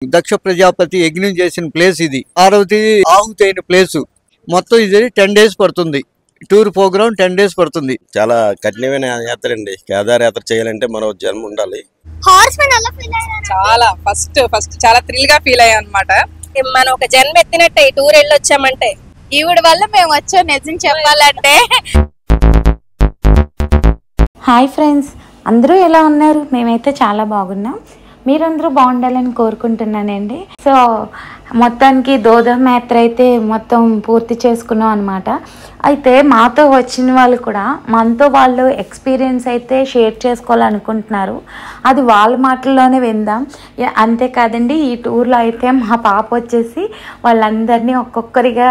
దక్ష ప్రజాపతి యజ్ఞం చేసిన ప్లేస్ ఇది. పార్వతి ఆహుతి అయిన ప్లేసు. మొత్తం ఇది 10 days పడుతుంది. టూర్ ప్రోగ్రామ్ 10 days పడుతుంది. చాలా కఠినమైన యాత్ర అండి. కేదార్ యాత్ర చేయాలంటే మరో జన్మ ఉండాలి. చాలా ఫస్ట్ చాలా థ్రిల్ గా ఫీల్ అయ్యాం అనమాట. మనం ఒక జన్మ ఎత్తినట్టే ఈ టూర్ వెళ్ళొచ్చామంటే. ఈవిడ వల్ల మేము వచ్చాం నిజం చెప్పాలంటే. హాయ్ ఫ్రెండ్స్, అందరూ ఎలా ఉన్నారు? మేమైతే చాలా బాగున్నాం. మీరందరూ బాగుండాలని కోరుకుంటున్నానండి. సో మొత్తానికి దోదం యాత్ర అయితే మొత్తం పూర్తి చేసుకున్నాం అనమాట. అయితే మాతో వచ్చిన వాళ్ళు కూడా మనతో వాళ్ళు ఎక్స్పీరియన్స్ అయితే షేర్ చేసుకోవాలనుకుంటున్నారు. అది వాళ్ళ మాటల్లోనే విందాం. అంతేకాదండి, ఈ టూర్లో అయితే మా పాప వచ్చేసి వాళ్ళందరినీ ఒక్కొక్కరిగా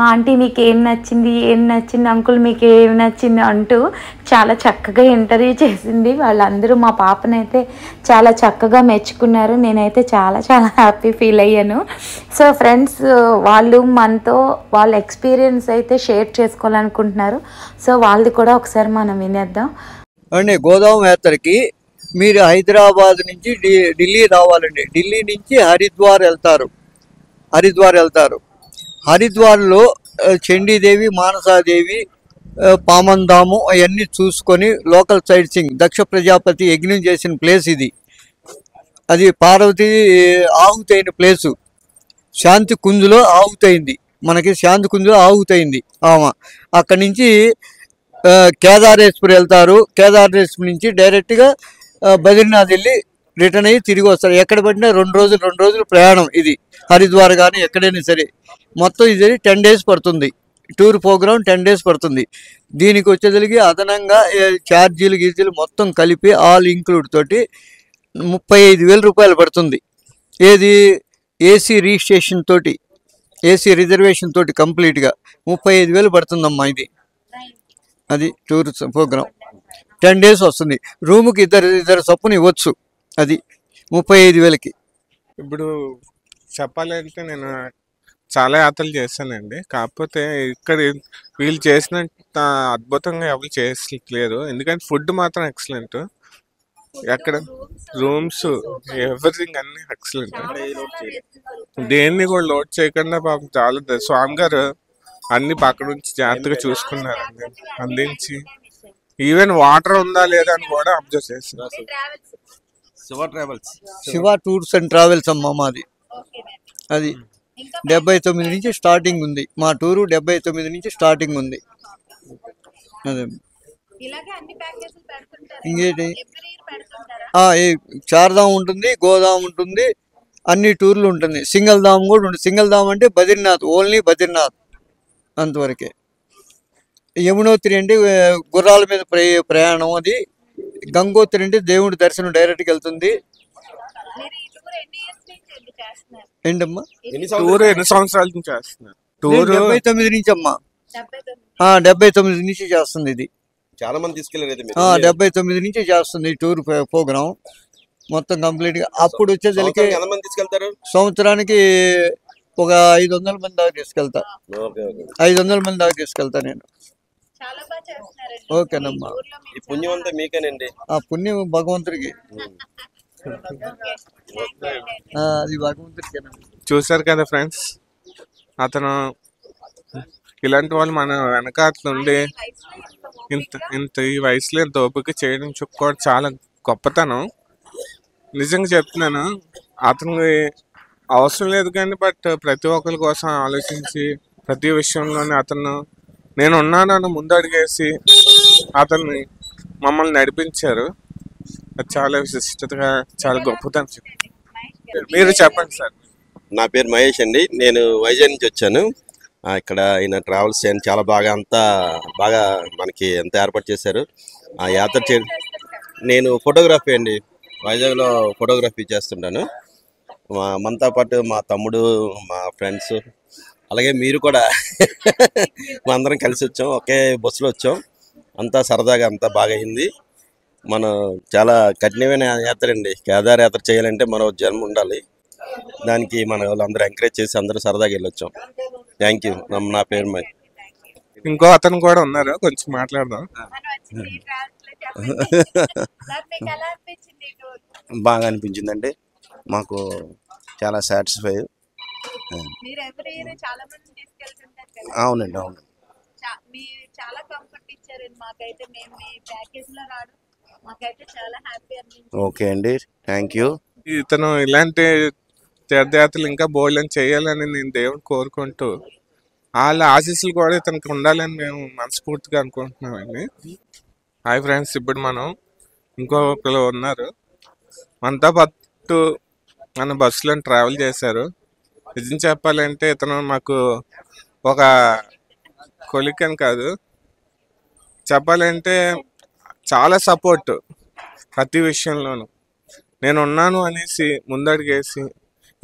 ఆంటీ మీకు ఏం నచ్చింది అంకుల్ మీకు ఏం నచ్చింది అంటూ చాలా చక్కగా ఇంటర్వ్యూ చేసింది. వాళ్ళందరూ మా పాపనైతే చాలా చక్కగా మెచ్చుకున్నారు. నేనైతే చాలా చాలా హ్యాపీ ఫీల్ అయ్యాను. సో ఫ్రెండ్స్, వాళ్ళు మనతో వాళ్ళ ఎక్స్పీరియన్స్ అయితే షేర్ చేసుకోవాలనుకుంటున్నారు. సో వాళ్ళది కూడా ఒకసారి మనం వినేద్దాం. అండి, గోదావరి యాత్రకి మీరు హైదరాబాద్ నుంచి ఢిల్లీ రావాలండి. ఢిల్లీ నుంచి హరిద్వార్ వెళ్తారు. హరిద్వార్లో చండీదేవి, మానసాదేవి, పామందాము అవన్నీ చూసుకొని లోకల్ సైట్ సింగ్. దక్ష ప్రజాపతి యజ్ఞం చేసిన ప్లేస్ ఇది. అది పార్వతి ఆహుతి అయిన ప్లేసు. శాంతి కుంజులో ఆహుతయింది. మనకి శాంతి కుంజులో ఆహుతయింది ఆమె. అక్కడి నుంచి కేదారేశ్వరి వెళ్తారు. కేదారేశ్వరి నుంచి డైరెక్ట్గా బద్రీనాథ్ వెళ్ళి రిటర్న్ అయ్యి తిరిగి వస్తారు. ఎక్కడ పట్టినా 2 రోజులు ప్రయాణం ఇది. హరిద్వార్ కానీ ఎక్కడైనా సరే మొత్తం ఇది 10 days పడుతుంది. టూర్ ప్రోగ్రామ్ 10 days పడుతుంది. దీనికి వచ్చేసరికి అదనంగా ఛార్జీలు మొత్తం కలిపి ఆల్ ఇంక్లూడ్ తోటి 35,000 రూపాయలు పడుతుంది. ఏది ఏసీ రిజిస్ట్రేషన్ తోటి, ఏసీ రిజర్వేషన్ తోటి కంప్లీట్గా 35,000 పడుతుందమ్మా ఇది. అది టూర్ ప్రోగ్రామ్ 10 days వస్తుంది. రూముకి ఇద్దరు చొప్పున ఇవ్వచ్చు. అది 35,000కి. ఇప్పుడు చెప్పాలంటే నేను చాలా యాత్రలు చేశానండి. కాకపోతే ఇక్కడ వీళ్ళు చేసినంత అద్భుతంగా ఎవరు చేయట్లేదు. ఎందుకంటే ఫుడ్ మాత్రం ఎక్సలెంట్. ఎక్కడ రూమ్స్ ఎవ్రీథింగ్ అన్ని ఎక్సలెంట్. దేన్ని కూడా లోడ్ చేయకుండా పాపం చాలా స్వామి గారు అన్ని పక్క నుంచి జాగ్రత్తగా చూసుకున్నారు. అందించి ఈవెన్ వాటర్ ఉందా లేదా అని కూడా అబ్జర్వ్ చేస్తారు. శివ టూర్స్ అండ్ ట్రావెల్స్ అమ్మా మాది. అది 79 నుంచి స్టార్టింగ్ ఉంది. మా టూరు 79 నుంచి స్టార్టింగ్ ఉంది. అదే ఇంకేంటి, చార్ధామ్ ఉంటుంది, గోదాం ఉంటుంది, అన్ని టూర్లు ఉంటుంది. సింగిల్ ధామ్ కూడా ఉంటుంది. సింగిల్ ధామ్ అంటే బద్రీనాథ్, ఓన్లీ బద్రీనాథ్ అంతవరకే. యమునోత్రి అంటే గుర్రాల మీద ప్రయాణం. అది గంగోత్రి అంటే దేవుడి దర్శనం డైరెక్ట్గా వెళ్తుంది. ఏంటమ్మా టూర్ ఎన్ని సంవత్సరాల నుంచి చేస్తున్నారు? టూర్ 79 నుంచి అమ్మా. 79 నుంచి చేస్తుంది ఇది. చాలా మంది తీసుకెళ్ళారు. 79 నుంచి చేస్తుంది టూర్ ప్రోగ్రామ్ మొత్తం కంప్లీట్ గా. అప్పుడు వచ్చేసరికి ఎంతమంది తీసుకెళ్తారు? సంవత్సరానికి ఒక 500 మంది దాకా తీసుకెళ్తా. 500 మంది దాకా తీసుకెళ్తా నేను. ఓకేనమ్మా. ఈ పుణ్యం అంతా మీకేనండి. ఆ పుణ్యం భగవంతుడికి. అది భగవంతుడికేనండి. చూసారు కదా ఫ్రెండ్స్, అతను ఇలాంటి వాళ్ళు మన వెనకాల ఉండి ఇంత ఈ వయసులో ఇంత ఓపిక చేయడం చెప్పుకోవడం చాలా గొప్పతనం. నిజంగా చెప్తున్నాను, అతనికి అవసరం లేదు కానీ బట్ ప్రతి ఒక్కరి కోసం ఆలోచించి ప్రతి విషయంలోనే అతను నేను ఉన్నానని ముందు అడిగేసి అతన్ని మమ్మల్ని నడిపించారు. అది చాలా విశిష్టతగా చాలా గొప్పతనం. మీరు చెప్పండి సార్. నా పేరు మహేష్ అండి. నేను వైజాగ్ నుంచి వచ్చాను. ఇక్కడ ఆయన ట్రావెల్స్ చేయని చాలా అంతా బాగా మనకి ఎంత ఏర్పాటు చేశారు. ఆ యాత్ర నేను ఫోటోగ్రఫీ అండి. వైజాగ్లో ఫోటోగ్రఫీ చేస్తుంటాను. మనతో పాటు మా తమ్ముడు, మా ఫ్రెండ్స్, అలాగే మీరు కూడా మా అందరం కలిసి వచ్చాం. ఒకే బస్సులో వచ్చాం. అంతా సరదాగా అంతా బాగా అయింది. మనం చాలా కఠినమైన యాత్ర అండి. కేదార్ యాత్ర చేయాలంటే మరో జన్మ ఉండాలి. దానికి మన వాళ్ళందరూ ఎంకరేజ్ చేసి అందరూ సరదాగా వెళ్ళొచ్చాం. Thank you. నా పేరు మై. ఇంకో అతను కూడా ఉన్నారు, కొంచెం మాట్లాడదాం. బాగా అనిపించిందండి. మాకు చాలా సాటిస్ఫై. మీరు ఎవ్రీ ఇయర్ చాలా మంది తీసుకెళ్తుంటారు కదా. అవునండి, అవును. మీరు చాలా కంఫర్ట్ ఇచ్చారండి మాకైతే. మేము మీ ప్యాకేజ్ లో రావడం మాకైతే చాలా హ్యాపీ అనిపించింది. ఓకే అండి, థ్యాంక్ యూ. ఇతను ఇలాంటి తీర్థయాత్రలు ఇంకా బోల్డని చేయాలని నేను దేవుని కోరుకుంటూ వాళ్ళ ఆశీస్సులు కూడా ఇతనికి ఉండాలని మేము మనస్ఫూర్తిగా అనుకుంటున్నామండి. హాయ్ ఫ్రెండ్స్, ఇప్పుడు మనం ఇంకొకరు ఉన్నారు మనతో పాటు మన బస్సులో ట్రావెల్ చేశారు. నిజం చెప్పాలంటే ఇతను మాకు ఒక కొలిక్ అని కాదు, చెప్పాలంటే చాలా సపోర్ట్ ప్రతి విషయంలోనూ. నేను ఉన్నాను అనేసి ముందడిగేసి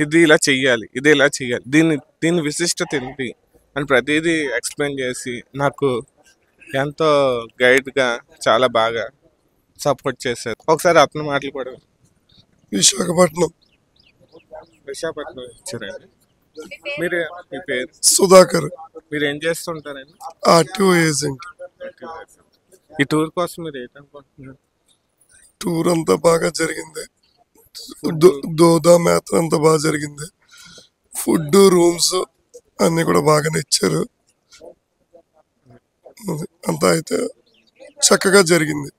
ఇది ఇలా చెయ్యాలి, ఇది ఇలా చెయ్యాలి, దీని విశిష్టత ఏంటి అని ప్రతిదీ ఎక్స్ప్లెయిన్ చేసి నాకు ఎంతో గైడ్గా చాలా బాగా సపోర్ట్ చేశారు. ఒకసారి అతని మాటలు కూడా. విశాఖపట్నం ఇచ్చారండి. మీరు మీ పేరు? సుధాకర్, మీరు ఏం చేస్తుంటారండి? RTO agent. ఈ టూర్ కోసం మీరు ఏంటనుకుంటున్నారు? టూర్ అంతా బాగా జరిగింది. దోదా మేత్ర అంతా బాగా జరిగింది. ఫుడ్, రూమ్స్ అన్ని కూడా బాగానే ఇచ్చారు. అంతా అయితే చక్కగా జరిగింది.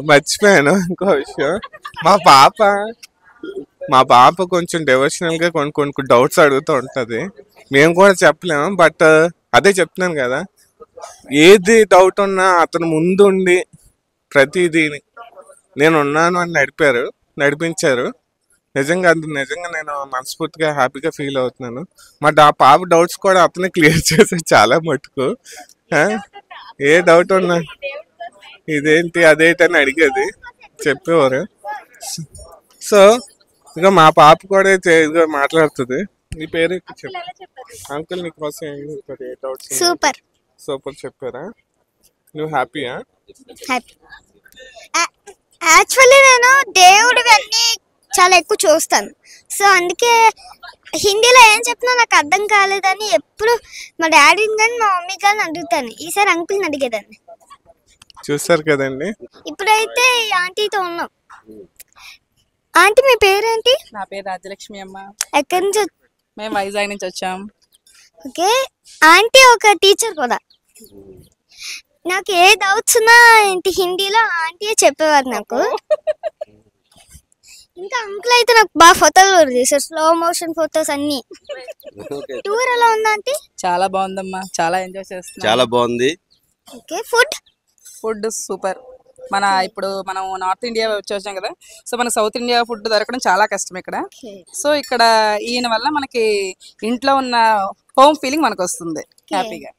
మర్చిపోయాను ఇంకో విషయం. మా పాప కొంచెం డివోషనల్ గా కొన్ని డౌట్స్ అడుగుతూ ఉంటది. మేము కూడా చెప్పలేము, బట్ అదే చెప్తున్నాను కదా, ఏది డౌట్ ఉన్నా అతను ముందుండి ప్రతిదీ నేను ఉన్నాను అని నడిపించారు. నిజంగా నేను మనస్ఫూర్తిగా హ్యాపీగా ఫీల్ అవుతున్నాను. పాప డౌట్స్ కూడా అతనే క్లియర్ చేశారు చాలా మటుకు. ఏ డౌట్ ఉన్నా ఇదేంటి అదేంటి అని అడిగేది, చెప్పేవారు. సో ఇంకా మా పాప కూడా మాట్లాడుతుంది. నీ పేరు చెప్పు అంకుల్. నీకోసం ఏం చెప్తారు? ఏ డౌట్స్? సూపర్ చెప్పారా? నువ్వు హ్యాపీయా? హ్యాపీ. యాక్చువల్లీ నేను దేవుడివి అన్ని చాలా ఎక్కువ చూస్తాను. సో అందుకే హిందీలో ఏం చెప్పినా నాకు అర్థం కాలేదని ఎప్పుడు మా డాడీని కానీ మా మమ్మీ కానీ అడుగుతాను. ఈసారి అంకుల్ని అడిగేదాన్ని. చూస్తారు కదండి. ఇప్పుడైతే ఈ ఆంటీతో ఉన్నాం. ఆంటీ మీ పేరేంటి? నా పేరు రాజలక్ష్మి అమ్మ. ఎక్కడి నుంచి? మేము వైజాగ్ నుంచి వచ్చాం. ఓకే. ఆంటీ ఒక టీచర్ కూడా. నాకు ఏ డౌట్స్ ఉన్నా ఏంటి హిందీలో ఆంటీయే చెప్పేవారు నాకు. ఇంకా అంకుల్ అయితే నాకు బాగా ఫోటోలు కూడా తీసారు, స్లో మోషన్ ఫోటోస్ అన్ని. టూర్ ఎలా ఉందా ఆంటీ? చాలా బాగుందమ్మా, చాలా ఎంజాయ్ చేస్తున్నాం. చాలా బాగుంది. ఓకే. Food super. ఇప్పుడు మనం నార్త్ ఇండియా వచ్చాం కదా, సో మన సౌత్ ఇండియా ఫుడ్ దొరకడం చాలా కష్టం ఇక్కడ. సో ఇక్కడ ఈయన వల్ల మనకి ఇంట్లో ఉన్న హోమ్ ఫీలింగ్ మనకు వస్తుంది హ్యాపీగా.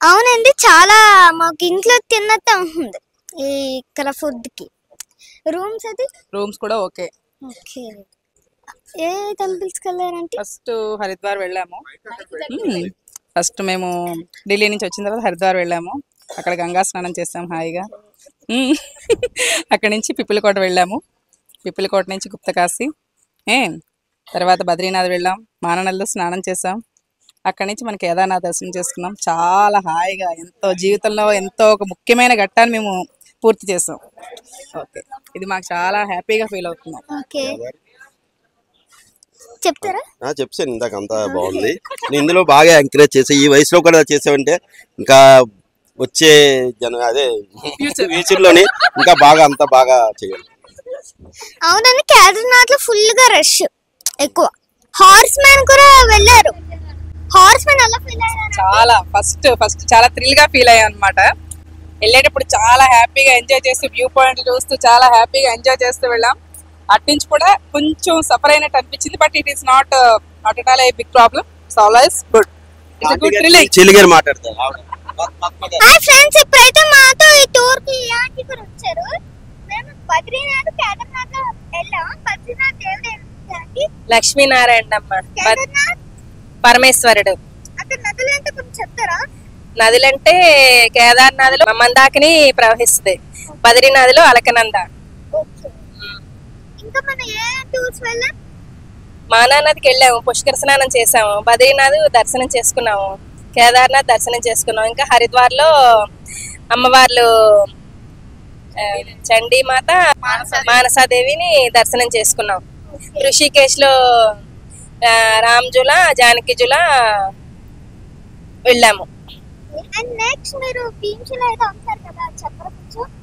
అవునండి, చాలా మాకు ఇంట్లో తిన్నట్టు ఉంటుంది ఇక్కడ ఫుడ్ కి. రూమ్స్ కూడా ఓకే. ఏ టెంపుల్స్ కి వెళ్ళారంటే? ఫస్ట్ హరిద్వార్ వెళ్ళాము. ఫస్ట్ మేము ఢిల్లీ నుంచి వచ్చిన తర్వాత హరిద్వార్ వెళ్ళాము. అక్కడ గంగా స్నానం చేసాం హాయిగా. అక్కడి నుంచి పిప్పిలకోట వెళ్ళాము. పిప్పిలకోట నుంచి గుప్తకాశీ, తర్వాత బద్రీనాథ్ వెళ్ళాం. మాననల్లో స్నానం చేసాం. అక్కడి నుంచి మన కేదార్నాథ్ దర్శనం చేసుకున్నాం. చాలా హాయిగా జీవితంలో ఎంతో ఒక ముఖ్యమైన ఘట్టాన్ని మేము పూర్తి చేసాం. ఓకే, ఇది మాకు చాలా హ్యాపీగా ఫీల్ అవుతున్నాం. చెప్తారా? చెప్పాను ఇందాక, అంతా బాగుంది. నేను ఇందులో బాగా ఎంకరేజ్ చేసా. ఈ వయసులో కూడా చేసావంటే ఇంకా వచ్చే అదే ఫ్యూచర్ లోని ఇంకా బాగా అంతా బాగా చేయాలి. అవునండి, కేదార్నాథ్ లో ఫుల్ గా రష్ ఎక్కువ. హార్స్ మ్యాన్ కూడా వెళ్ళారు. హార్స్ మ్యాన్ ఎలా ఫీల్ అయ్యారు? చాలా ఫస్ట్ చాలా థ్రిల్ గా ఫీల్ అయ్యాం అనమాట. వెళ్ళేటప్పుడు చాలా హ్యాపీగా ఎంజాయ్ చేస్తూ వ్యూ పాయింట్లు చూస్తూ చాలా హ్యాపీగా ఎంజాయ్ చేస్తూ వెళ్ళాం. అట్నుంచి కూడా కొంచెం సఫర్ అయినట్టు అనిపించింది, but it is not at all a big problem. It's always good. It's good thrilling. చెలిగారు మాట్లాడతారు. హాయ్ ఫ్రెండ్స్, ఇప్పుడైతే మాతో ఈ టూర్ కి ఆంటీ కూడా వచ్చారు. మేము బద్రీనాథ్ కేదార్నాథ్ వెళ్ళాం. బద్రీనాథ్ దేవుడు ఏంటి? లక్ష్మీనారాయణ అమ్మ, కేదార్నాథ్ పరమేశ్వరుడు. అక్కడ నదులు ఏంటో కొంచెం చెప్తారా? నదులంటే కేదార్నాథ్ లో మందాకిని ప్రవహిస్తుంది, బద్రీనాథ్ లో అలకనంద. ఇంకా మనం ఏ టూర్స్ వెళ్ళాం? మానానదికి వెళ్ళాము, పుష్కర స్నానం చేసాము. బద్రీనాథ్ దర్శనం చేసుకున్నాము, కేదార్నాథ్ దర్శనం చేసుకున్నాం. ఇంకా హరిద్వార్ లో అమ్మవార్లు చండీమాత మానసాదేవిని దర్శనం చేసుకున్నాం. ఋషికేశ్ లో రామ్జులా జానకిజులా వెళ్ళాము.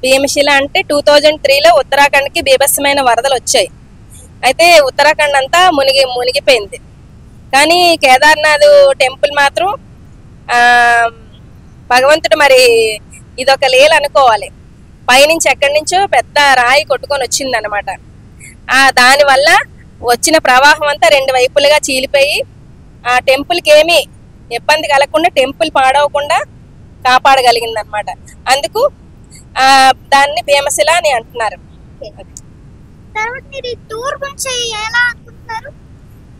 భీమశిల అంటే 2003లో ఉత్తరాఖండ్ కి బీభత్సమైన వరదలు వచ్చాయి. అయితే ఉత్తరాఖండ్ అంతా మునిగిపోయింది. కానీ కేదార్నాథ్ టెంపుల్ మాత్రం భగవంతుడు మరి ఇదొక లీల అనుకోవాలి. పైనుంచి ఎక్కడి నుంచో పెద్ద రాయి కొట్టుకొని వచ్చింది అనమాట. దాని వల్ల వచ్చిన ప్రవాహం అంతా 2 వైపులుగా చీలిపోయి ఆ టెంపుల్కి ఏమీ ఇబ్బంది కలగకుండా టెంపుల్ పాడవకుండా కాపాడగలిగింది అనమాట. అందుకు దాన్ని భీమశిల అని అంటున్నారు.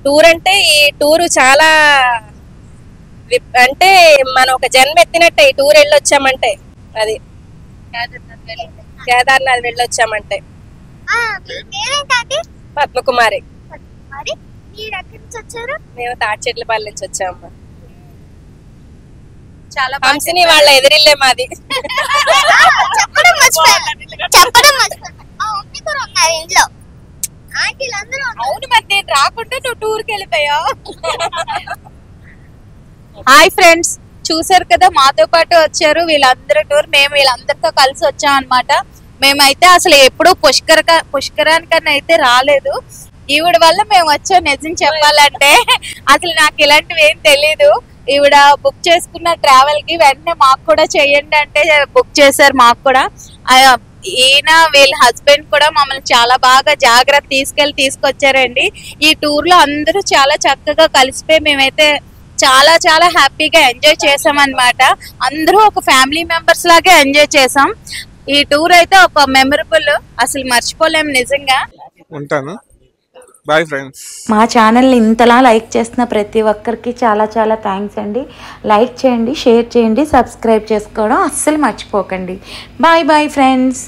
టూర్ అంటే ఈ టూరు చాలా అంటే మనం ఒక జన్మ ఎత్తినట్టే ఈ టూర్ వెళ్ళొచ్చామంటే. అది కేదార్నాథ్ వెళ్ళొచ్చామంటే. పద్మకుమారి. మేము తాటిచెట్లపల్లి నుంచి వచ్చాము. చాలా హంసిని వాళ్ళ ఎదురిల్లే మాది. అవును మరి నేను రాకుండా నువ్వు టూర్కి వెళ్ళిపోయావు. హాయ్ ఫ్రెండ్స్, చూసారు కదా మాతో పాటు వచ్చారు వీళ్ళందరూ టూర్. మేము వీళ్ళందరితో కలిసి వచ్చాం అన్నమాట. మేమైతే అసలు ఎప్పుడూ పుష్కరానికన్నా అయితే రాలేదు. ఈవిడ వల్ల మేము వచ్చాం. నిజం చెప్పాలంటే అసలు నాకు ఇలాంటివి ఏం తెలీదు. ఈవిడ బుక్ చేసుకున్న ట్రావెల్ కి వెంటనే మాకు కూడా చెయ్యండి అంటే బుక్ చేశారు. మాకు కూడా ఈయన వీళ్ళ హస్బెండ్ కూడా మమ్మల్ని చాలా బాగా జాగ్రత్త తీసుకొచ్చారండి. ఈ టూర్ లో అందరూ చాలా చక్కగా కలిసిపోయి మేమైతే చాలా చాలా హ్యాపీగా ఎంజాయ్ చేసాం అన్నమాట. అందరూ ఒక ఫ్యామిలీ మెంబర్స్ లాగే ఎంజాయ్ చేసాం. ఈ టూర్ అయితే ఒక మెమరబుల్, అసలు మర్చిపోలేం నిజంగా. ఉంటాను. Bye friends. మా ఛానల్ని ఇంతలా లైక్ చేస్తున్న ప్రతి ఒక్కరికి చాలా చాలా థ్యాంక్స్ అండి. లైక్ చేయండి, షేర్ చేయండి, సబ్స్క్రైబ్ చేసుకోవడం అస్సలు మర్చిపోకండి. Bye bye friends.